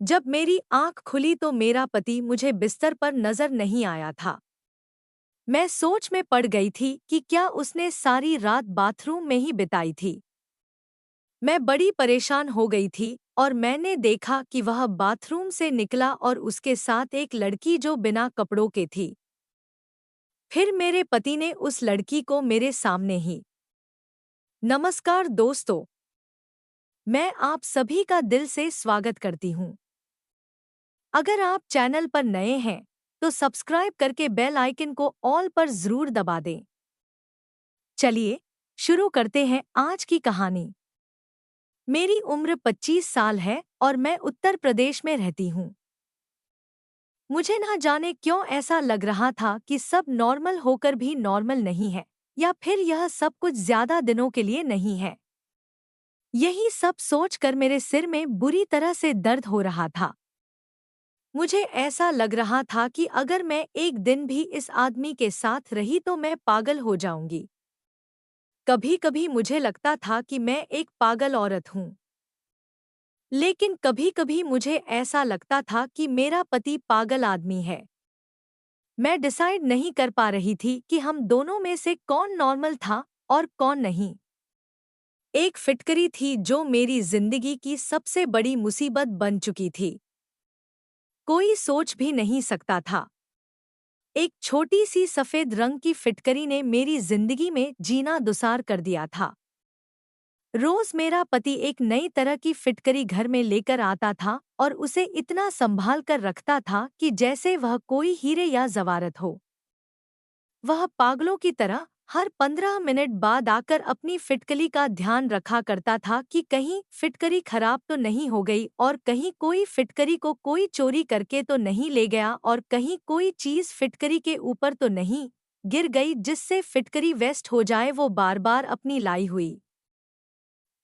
जब मेरी आंख खुली तो मेरा पति मुझे बिस्तर पर नजर नहीं आया था। मैं सोच में पड़ गई थी कि क्या उसने सारी रात बाथरूम में ही बिताई थी। मैं बड़ी परेशान हो गई थी और मैंने देखा कि वह बाथरूम से निकला और उसके साथ एक लड़की जो बिना कपड़ों के थी। फिर मेरे पति ने उस लड़की को मेरे सामने ही। नमस्कार दोस्तों, मैं आप सभी का दिल से स्वागत करती हूँ। अगर आप चैनल पर नए हैं तो सब्सक्राइब करके बेल आइकन को ऑल पर जरूर दबा दें। चलिए शुरू करते हैं आज की कहानी। मेरी उम्र 25 साल है और मैं उत्तर प्रदेश में रहती हूँ। मुझे ना जाने क्यों ऐसा लग रहा था कि सब नॉर्मल होकर भी नॉर्मल नहीं है, या फिर यह सब कुछ ज्यादा दिनों के लिए नहीं है। यही सब सोचकर मेरे सिर में बुरी तरह से दर्द हो रहा था। मुझे ऐसा लग रहा था कि अगर मैं एक दिन भी इस आदमी के साथ रही तो मैं पागल हो जाऊंगी। कभी कभी मुझे लगता था कि मैं एक पागल औरत हूँ, लेकिन कभी कभी मुझे ऐसा लगता था कि मेरा पति पागल आदमी है। मैं डिसाइड नहीं कर पा रही थी कि हम दोनों में से कौन नॉर्मल था और कौन नहीं। एक फिटकरी थी जो मेरी जिंदगी की सबसे बड़ी मुसीबत बन चुकी थी। कोई सोच भी नहीं सकता था। एक छोटी सी सफेद रंग की फिटकरी ने मेरी जिंदगी में जीना दुसार कर दिया था। रोज मेरा पति एक नई तरह की फिटकरी घर में लेकर आता था और उसे इतना संभाल कर रखता था कि जैसे वह कोई हीरे या जवारत हो। वह पागलों की तरह हर 15 मिनट बाद आकर अपनी फिटकली का ध्यान रखा करता था कि कहीं फिटकरी खराब तो नहीं हो गई, और कहीं कोई फिटकरी को कोई चोरी करके तो नहीं ले गया, और कहीं कोई चीज फिटकरी के ऊपर तो नहीं गिर गई जिससे फिटकरी वेस्ट हो जाए। वो बार बार अपनी लाई हुई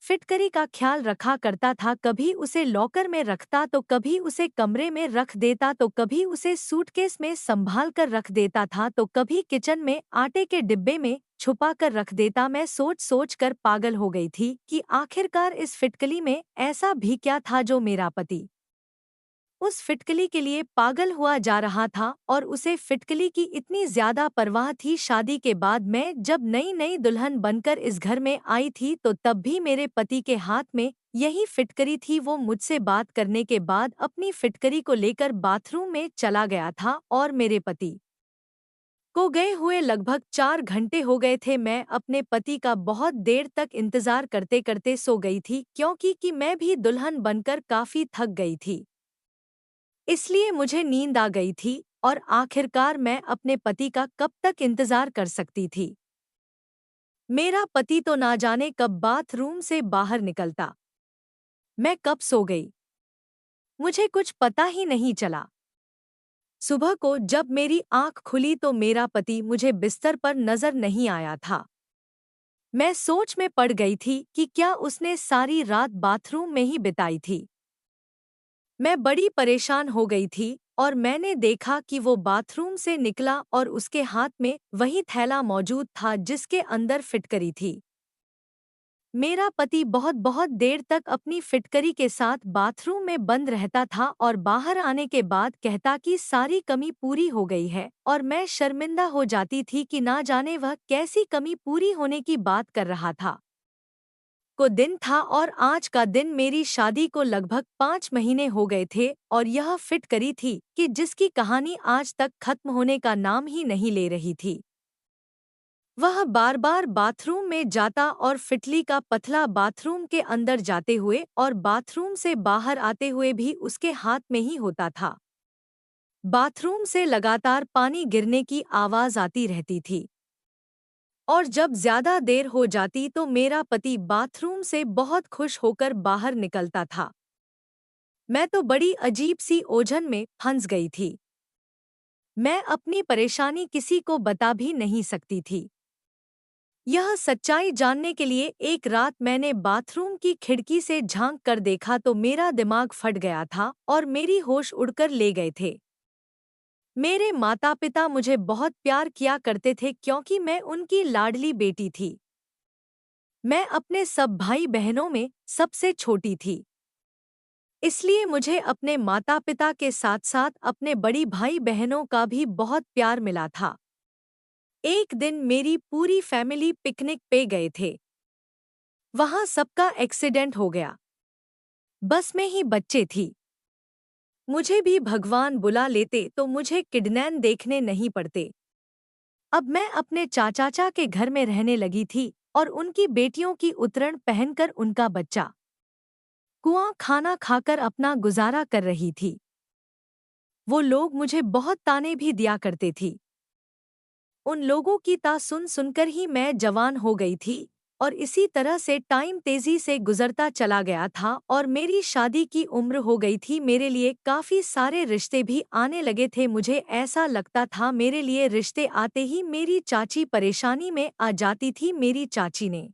फिटकरी का ख्याल रखा करता था। कभी उसे लॉकर में रखता तो कभी उसे कमरे में रख देता, तो कभी उसे सूटकेस में संभाल कर रख देता था, तो कभी किचन में आटे के डिब्बे में छुपा कर रख देता। मैं सोच सोच कर पागल हो गई थी कि आखिरकार इस फिटकली में ऐसा भी क्या था जो मेरा पति उस फिटकली के लिए पागल हुआ जा रहा था, और उसे फिटकली की इतनी ज्यादा परवाह थी। शादी के बाद मैं जब नई नई दुल्हन बनकर इस घर में आई थी तो तब भी मेरे पति के हाथ में यही फिटकरी थी। वो मुझसे बात करने के बाद अपनी फिटकरी को लेकर बाथरूम में चला गया था और मेरे पति को गए हुए लगभग 4 घंटे हो गए थे। मैं अपने पति का बहुत देर तक इंतजार करते करते सो गई थी, क्योंकि कि मैं भी दुल्हन बनकर काफी थक गई थी। इसलिए मुझे नींद आ गई थी और आखिरकार मैं अपने पति का कब तक इंतजार कर सकती थी। मेरा पति तो ना जाने कब बाथरूम से बाहर निकलता, मैं कब सो गई, मुझे कुछ पता ही नहीं चला। सुबह को जब मेरी आंख खुली तो मेरा पति मुझे बिस्तर पर नजर नहीं आया था। मैं सोच में पड़ गई थी कि क्या उसने सारी रात बाथरूम में ही बिताई थी। मैं बड़ी परेशान हो गई थी और मैंने देखा कि वो बाथरूम से निकला और उसके हाथ में वही थैला मौजूद था जिसके अंदर फिटकरी थी। मेरा पति बहुत बहुत देर तक अपनी फिटकरी के साथ बाथरूम में बंद रहता था और बाहर आने के बाद कहता कि सारी कमी पूरी हो गई है, और मैं शर्मिंदा हो जाती थी कि ना जाने वह कैसी कमी पूरी होने की बात कर रहा था। को दिन था और आज का दिन मेरी शादी को लगभग 5 महीने हो गए थे, और यह फिट करी थी कि जिसकी कहानी आज तक खत्म होने का नाम ही नहीं ले रही थी। वह बार बार बाथरूम में जाता और फिटली का पतला बाथरूम के अंदर जाते हुए और बाथरूम से बाहर आते हुए भी उसके हाथ में ही होता था। बाथरूम से लगातार पानी गिरने की आवाज आती रहती थी, और जब ज्यादा देर हो जाती तो मेरा पति बाथरूम से बहुत खुश होकर बाहर निकलता था। मैं तो बड़ी अजीब सी उलझन में फंस गई थी। मैं अपनी परेशानी किसी को बता भी नहीं सकती थी। यह सच्चाई जानने के लिए एक रात मैंने बाथरूम की खिड़की से झांक कर देखा तो मेरा दिमाग फट गया था और मेरी होश उड़कर ले गए थे। मेरे माता पिता मुझे बहुत प्यार किया करते थे क्योंकि मैं उनकी लाडली बेटी थी। मैं अपने सब भाई बहनों में सबसे छोटी थी। इसलिए मुझे अपने माता पिता के साथ साथ अपने बड़ी भाई बहनों का भी बहुत प्यार मिला था। एक दिन मेरी पूरी फैमिली पिकनिक पे गए थे। वहां सबका एक्सीडेंट हो गया। बस में ही बच्चे थी। मुझे भी भगवान बुला लेते तो मुझे किडनैप देखने नहीं पड़ते। अब मैं अपने चाचा के घर में रहने लगी थी और उनकी बेटियों की उतरण पहनकर उनका बच्चा कुआं खाना खाकर अपना गुजारा कर रही थी। वो लोग मुझे बहुत ताने भी दिया करते थी। उन लोगों की सुन सुनकर ही मैं जवान हो गई थी और इसी तरह से टाइम तेजी से गुजरता चला गया था और मेरी शादी की उम्र हो गई थी। मेरे लिए काफी सारे रिश्ते भी आने लगे थे। मुझे ऐसा लगता था मेरे लिए रिश्ते आते ही मेरी चाची परेशानी में आ जाती थी। मेरी चाची ने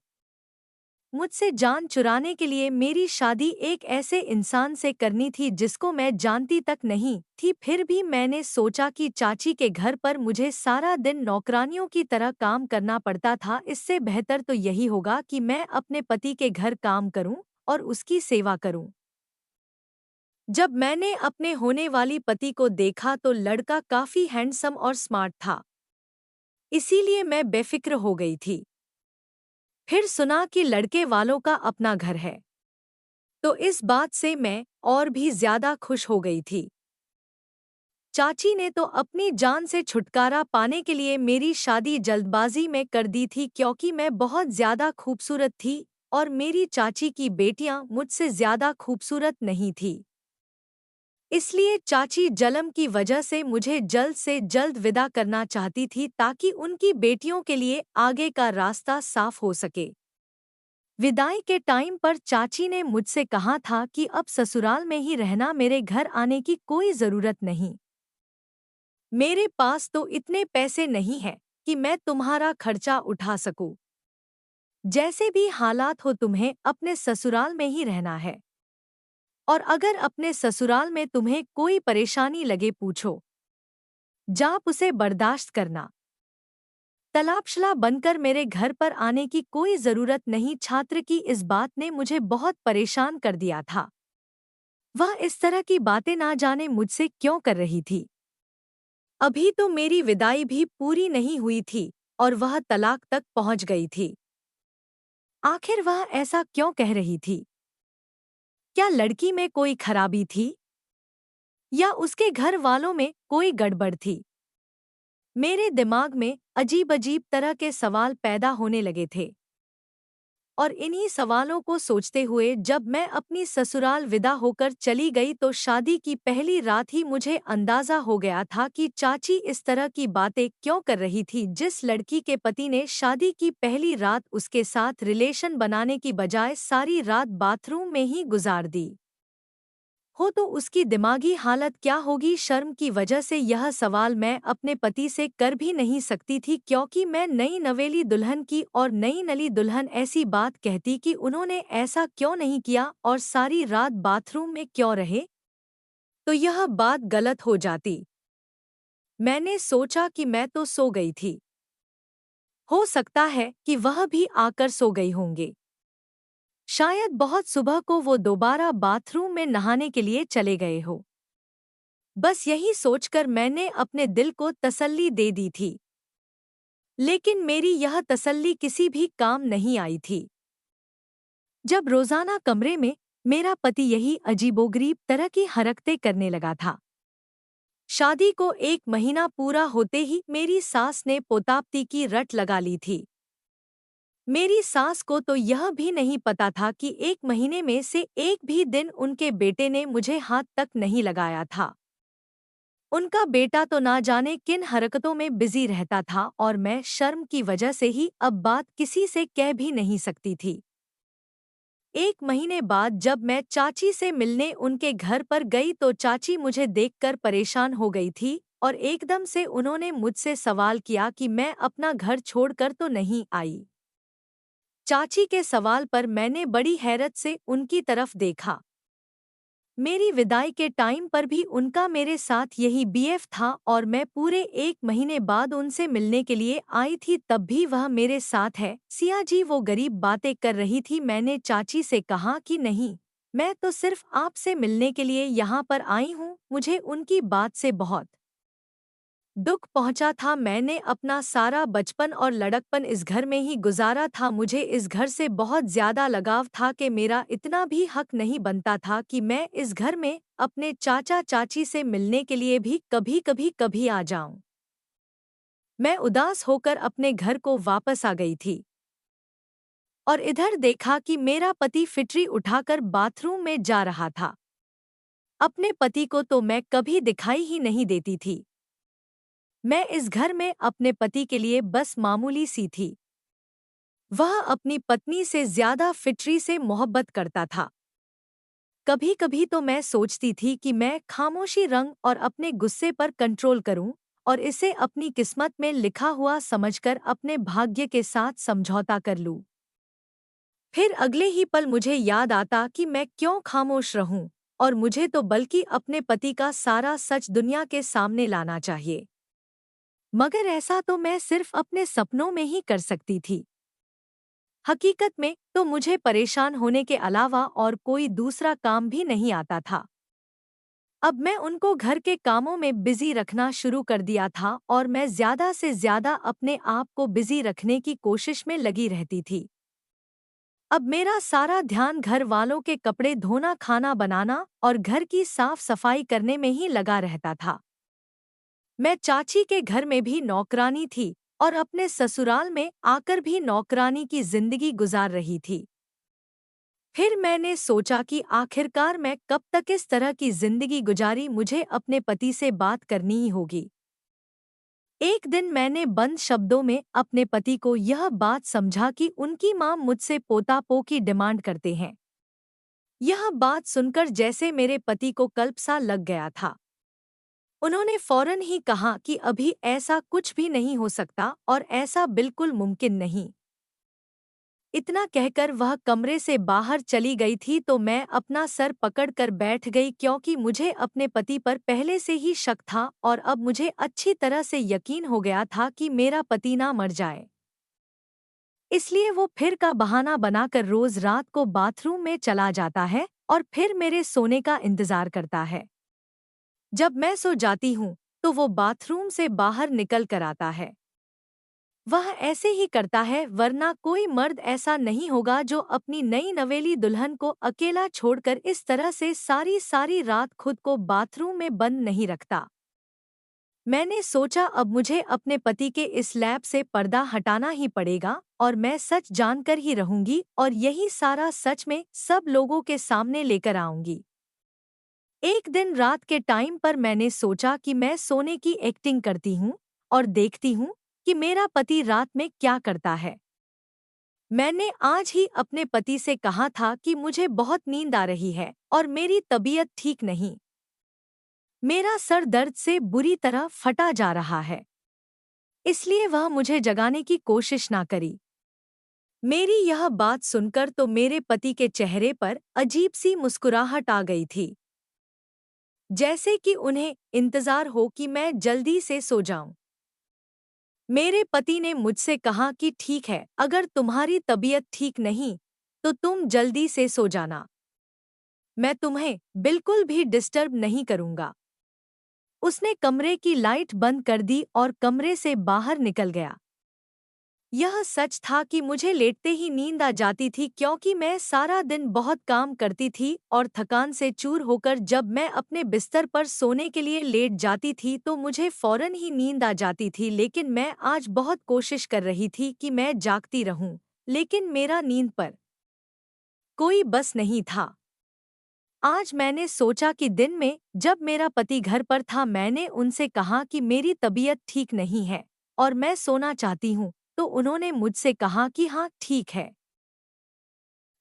मुझसे जान चुराने के लिए मेरी शादी एक ऐसे इंसान से करनी थी जिसको मैं जानती तक नहीं थी। फिर भी मैंने सोचा कि चाची के घर पर मुझे सारा दिन नौकरानियों की तरह काम करना पड़ता था। इससे बेहतर तो यही होगा कि मैं अपने पति के घर काम करूं और उसकी सेवा करूं। जब मैंने अपने होने वाली पति को देखा तो लड़का काफी हैंडसम और स्मार्ट था। इसीलिए मैं बेफिक्र हो गई थी। फिर सुना कि लड़के वालों का अपना घर है, तो इस बात से मैं और भी ज्यादा खुश हो गई थी। चाची ने तो अपनी जान से छुटकारा पाने के लिए मेरी शादी जल्दबाजी में कर दी थी क्योंकि मैं बहुत ज्यादा खूबसूरत थी और मेरी चाची की बेटियां मुझसे ज्यादा खूबसूरत नहीं थी। इसलिए चाची जलम की वजह से मुझे जल्द से जल्द विदा करना चाहती थी ताकि उनकी बेटियों के लिए आगे का रास्ता साफ हो सके। विदाई के टाइम पर चाची ने मुझसे कहा था कि अब ससुराल में ही रहना, मेरे घर आने की कोई जरूरत नहीं। मेरे पास तो इतने पैसे नहीं हैं कि मैं तुम्हारा खर्चा उठा सकूं। जैसे भी हालात हो तुम्हें अपने ससुराल में ही रहना है। और अगर अपने ससुराल में तुम्हें कोई परेशानी लगे पूछो, जाप उसे बर्दाश्त करना। तलाबशला बनकर मेरे घर पर आने की कोई जरूरत नहीं। छात्र की इस बात ने मुझे बहुत परेशान कर दिया था। वह इस तरह की बातें ना जाने मुझसे क्यों कर रही थी। अभी तो मेरी विदाई भी पूरी नहीं हुई थी और वह तलाक तक पहुंच गई थी। आखिर वह ऐसा क्यों कह रही थी? क्या लड़की में कोई खराबी थी या उसके घर वालों में कोई गड़बड़ थी? मेरे दिमाग में अजीब अजीब तरह के सवाल पैदा होने लगे थे और इन्हीं सवालों को सोचते हुए जब मैं अपनी ससुराल विदा होकर चली गई तो शादी की पहली रात ही मुझे अंदाजा हो गया था कि चाची इस तरह की बातें क्यों कर रही थी। जिस लड़की के पति ने शादी की पहली रात उसके साथ रिलेशन बनाने की बजाय सारी रात बाथरूम में ही गुजार दी हो तो उसकी दिमागी हालत क्या होगी। शर्म की वजह से यह सवाल मैं अपने पति से कर भी नहीं सकती थी क्योंकि मैं नई नवेली दुल्हन की और नई नली दुल्हन ऐसी बात कहती कि उन्होंने ऐसा क्यों नहीं किया और सारी रात बाथरूम में क्यों रहे, तो यह बात गलत हो जाती। मैंने सोचा कि मैं तो सो गई थी, हो सकता है कि वह भी आकर सो गई होंगे। शायद बहुत सुबह को वो दोबारा बाथरूम में नहाने के लिए चले गए हो। बस यही सोचकर मैंने अपने दिल को तसल्ली दे दी थी। लेकिन मेरी यह तसल्ली किसी भी काम नहीं आई थी। जब रोजाना कमरे में मेरा पति यही अजीबोगरीब तरह की हरकतें करने लगा था। शादी को 1 महीना पूरा होते ही मेरी सास ने पोतापती की रट लगा ली थी। मेरी सास को तो यह भी नहीं पता था कि 1 महीने में से एक भी दिन उनके बेटे ने मुझे हाथ तक नहीं लगाया था। उनका बेटा तो ना जाने किन हरकतों में बिजी रहता था और मैं शर्म की वजह से ही अब बात किसी से कह भी नहीं सकती थी। 1 महीने बाद जब मैं चाची से मिलने उनके घर पर गई तो चाची मुझे देखकर परेशान हो गई थी और एकदम से उन्होंने मुझसे सवाल किया कि मैं अपना घर छोड़कर तो नहीं आई। चाची के सवाल पर मैंने बड़ी हैरत से उनकी तरफ देखा। मेरी विदाई के टाइम पर भी उनका मेरे साथ यही बीएफ था और मैं पूरे 1 महीने बाद उनसे मिलने के लिए आई थी तब भी वह मेरे साथ है। सिया जी वो गरीब बातें कर रही थी। मैंने चाची से कहा कि नहीं, मैं तो सिर्फ आपसे मिलने के लिए यहाँ पर आई हूँ। मुझे उनकी बात से बहुत दुख पहुंचा था। मैंने अपना सारा बचपन और लड़कपन इस घर में ही गुजारा था। मुझे इस घर से बहुत ज्यादा लगाव था कि मेरा इतना भी हक नहीं बनता था कि मैं इस घर में अपने चाचा चाची से मिलने के लिए भी कभी आ जाऊं। मैं उदास होकर अपने घर को वापस आ गई थी और इधर देखा कि मेरा पति फिटरी उठाकर बाथरूम में जा रहा था। अपने पति को तो मैं कभी दिखाई ही नहीं देती थी। मैं इस घर में अपने पति के लिए बस मामूली सी थी। वह अपनी पत्नी से ज्यादा फिटरी से मोहब्बत करता था। कभी कभी तो मैं सोचती थी कि मैं खामोशी रंग और अपने गुस्से पर कंट्रोल करूं और इसे अपनी किस्मत में लिखा हुआ समझकर अपने भाग्य के साथ समझौता कर लूं। फिर अगले ही पल मुझे याद आता कि मैं क्यों खामोश रहूं और मुझे तो बल्कि अपने पति का सारा सच दुनिया के सामने लाना चाहिए। मगर ऐसा तो मैं सिर्फ अपने सपनों में ही कर सकती थी। हकीकत में तो मुझे परेशान होने के अलावा और कोई दूसरा काम भी नहीं आता था। अब मैं उनको घर के कामों में बिजी रखना शुरू कर दिया था और मैं ज्यादा से ज्यादा अपने आप को बिजी रखने की कोशिश में लगी रहती थी। अब मेरा सारा ध्यान घर वालों के कपड़े धोना, खाना बनाना और घर की साफ सफाई करने में ही लगा रहता था। मैं चाची के घर में भी नौकरानी थी और अपने ससुराल में आकर भी नौकरानी की जिंदगी गुजार रही थी। फिर मैंने सोचा कि आखिरकार मैं कब तक इस तरह की जिंदगी गुजारी, मुझे अपने पति से बात करनी ही होगी। एक दिन मैंने बंद शब्दों में अपने पति को यह बात समझा कि उनकी मां मुझसे पोता पो की डिमांड करते हैं। यह बात सुनकर जैसे मेरे पति को कल्प सा लग गया था। उन्होंने फौरन ही कहा कि अभी ऐसा कुछ भी नहीं हो सकता और ऐसा बिल्कुल मुमकिन नहीं। इतना कहकर वह कमरे से बाहर चली गई थी तो मैं अपना सर पकड़कर बैठ गई, क्योंकि मुझे अपने पति पर पहले से ही शक था और अब मुझे अच्छी तरह से यकीन हो गया था कि मेरा पति ना मर जाए। इसलिए वो फिर का बहाना बनाकर रोज रात को बाथरूम में चला जाता है और फिर मेरे सोने का इंतजार करता है। जब मैं सो जाती हूँ तो वो बाथरूम से बाहर निकल कर आता है। वह ऐसे ही करता है, वरना कोई मर्द ऐसा नहीं होगा जो अपनी नई नवेली दुल्हन को अकेला छोड़कर इस तरह से सारी सारी रात खुद को बाथरूम में बंद नहीं रखता। मैंने सोचा अब मुझे अपने पति के इस लैब से पर्दा हटाना ही पड़ेगा और मैं सच जानकर ही रहूंगी और यही सारा सच में सब लोगों के सामने लेकर आऊंगी। एक दिन रात के टाइम पर मैंने सोचा कि मैं सोने की एक्टिंग करती हूँ और देखती हूँ कि मेरा पति रात में क्या करता है। मैंने आज ही अपने पति से कहा था कि मुझे बहुत नींद आ रही है और मेरी तबीयत ठीक नहीं। मेरा सर दर्द से बुरी तरह फटा जा रहा है, इसलिए वह मुझे जगाने की कोशिश ना करी। मेरी यह बात सुनकर तो मेरे पति के चेहरे पर अजीब सी मुस्कुराहट आ गई थी, जैसे कि उन्हें इंतजार हो कि मैं जल्दी से सो जाऊं। मेरे पति ने मुझसे कहा कि ठीक है, अगर तुम्हारी तबीयत ठीक नहीं तो तुम जल्दी से सो जाना, मैं तुम्हें बिल्कुल भी डिस्टर्ब नहीं करूंगा। उसने कमरे की लाइट बंद कर दी और कमरे से बाहर निकल गया। यह सच था कि मुझे लेटते ही नींद आ जाती थी, क्योंकि मैं सारा दिन बहुत काम करती थी और थकान से चूर होकर जब मैं अपने बिस्तर पर सोने के लिए लेट जाती थी तो मुझे फौरन ही नींद आ जाती थी। लेकिन मैं आज बहुत कोशिश कर रही थी कि मैं जागती रहूं, लेकिन मेरा नींद पर कोई बस नहीं था। आज मैंने सोचा कि दिन में जब मेरा पति घर पर था मैंने उनसे कहा कि मेरी तबीयत ठीक नहीं है और मैं सोना चाहती हूँ, तो उन्होंने मुझसे कहा कि हाँ ठीक है,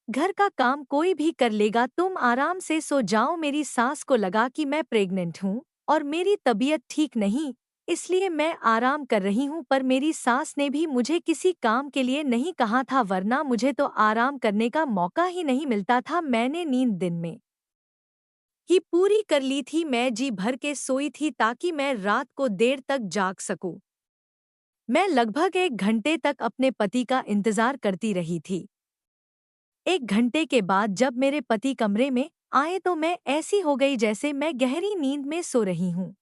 घर का काम कोई भी कर लेगा, तुम आराम से सो जाओ। मेरी सास को लगा कि मैं प्रेग्नेंट हूँ और मेरी तबीयत ठीक नहीं, इसलिए मैं आराम कर रही हूँ, पर मेरी सास ने भी मुझे किसी काम के लिए नहीं कहा था, वरना मुझे तो आराम करने का मौका ही नहीं मिलता था। मैंने नींद दिन में ही पूरी कर ली थी। मैं जी भर के सोई थी ताकि मैं रात को देर तक जाग सकूं। मैं लगभग 1 घंटे तक अपने पति का इंतजार करती रही थी। 1 घंटे के बाद जब मेरे पति कमरे में आए तो मैं ऐसी हो गई जैसे मैं गहरी नींद में सो रही हूँ।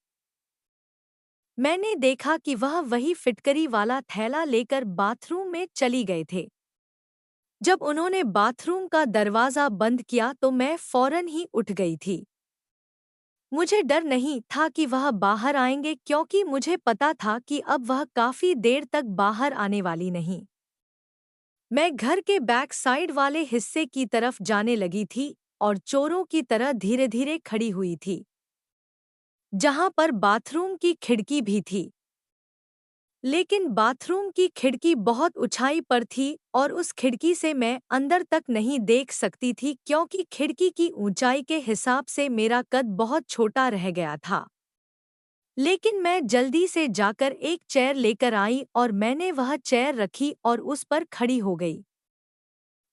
मैंने देखा कि वह वही फिटकरी वाला थैला लेकर बाथरूम में चली गए थे। जब उन्होंने बाथरूम का दरवाज़ा बंद किया तो मैं फौरन ही उठ गई थी। मुझे डर नहीं था कि वह बाहर आएंगे क्योंकि मुझे पता था कि अब वह काफ़ी देर तक बाहर आने वाली नहीं। मैं घर के बैक साइड वाले हिस्से की तरफ जाने लगी थी और चोरों की तरह धीरे-धीरे खड़ी हुई थी, जहां पर बाथरूम की खिड़की भी थी। लेकिन बाथरूम की खिड़की बहुत ऊंचाई पर थी और उस खिड़की से मैं अंदर तक नहीं देख सकती थी क्योंकि खिड़की की ऊंचाई के हिसाब से मेरा कद बहुत छोटा रह गया था। लेकिन मैं जल्दी से जाकर एक चेयर लेकर आई और मैंने वह चेयर रखी और उस पर खड़ी हो गई।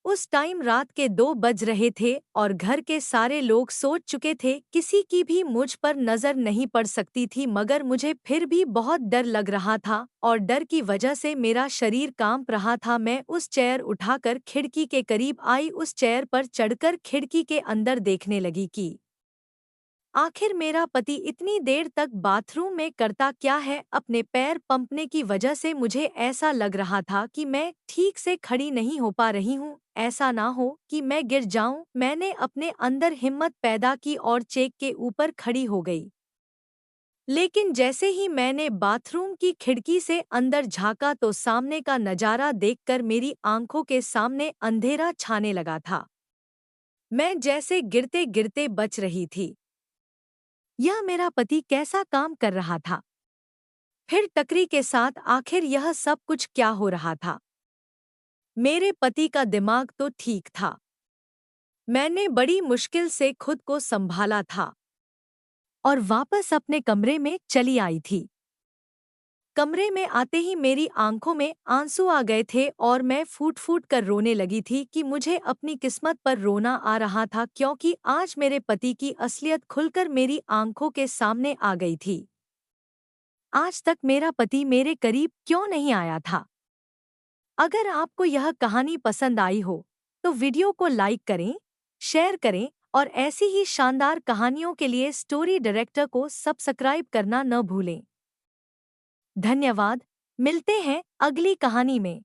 उस टाइम रात के 2 बज रहे थे और घर के सारे लोग सोच चुके थे, किसी की भी मुझ पर नजर नहीं पड़ सकती थी, मगर मुझे फिर भी बहुत डर लग रहा था और डर की वजह से मेरा शरीर कांप रहा था। मैं उस चेयर उठाकर खिड़की के करीब आई, उस चेयर पर चढ़कर खिड़की के अंदर देखने लगी कि आखिर मेरा पति इतनी देर तक बाथरूम में करता क्या है। अपने पैर पंपने की वजह से मुझे ऐसा लग रहा था कि मैं ठीक से खड़ी नहीं हो पा रही हूँ, ऐसा ना हो कि मैं गिर जाऊं। मैंने अपने अंदर हिम्मत पैदा की और चेक के ऊपर खड़ी हो गई। लेकिन जैसे ही मैंने बाथरूम की खिड़की से अंदर झांका तो सामने का नजारा देखकर मेरी आंखों के सामने अंधेरा छाने लगा था। मैं जैसे गिरते गिरते बच रही थी। यह मेरा पति कैसा काम कर रहा था? फिर टकरी के साथ आखिर यह सब कुछ क्या हो रहा था? मेरे पति का दिमाग तो ठीक था। मैंने बड़ी मुश्किल से खुद को संभाला था और वापस अपने कमरे में चली आई थी। कमरे में आते ही मेरी आंखों में आंसू आ गए थे और मैं फूट-फूट कर रोने लगी थी कि मुझे अपनी किस्मत पर रोना आ रहा था क्योंकि आज मेरे पति की असलियत खुलकर मेरी आंखों के सामने आ गई थी। आज तक मेरा पति मेरे करीब क्यों नहीं आया था? अगर आपको यह कहानी पसंद आई हो, तो वीडियो को लाइक करें, शेयर करें और ऐसी ही शानदार कहानियों के लिए स्टोरी डायरेक्टर को सब्सक्राइब करना न भूलें। धन्यवाद। मिलते हैं अगली कहानी में।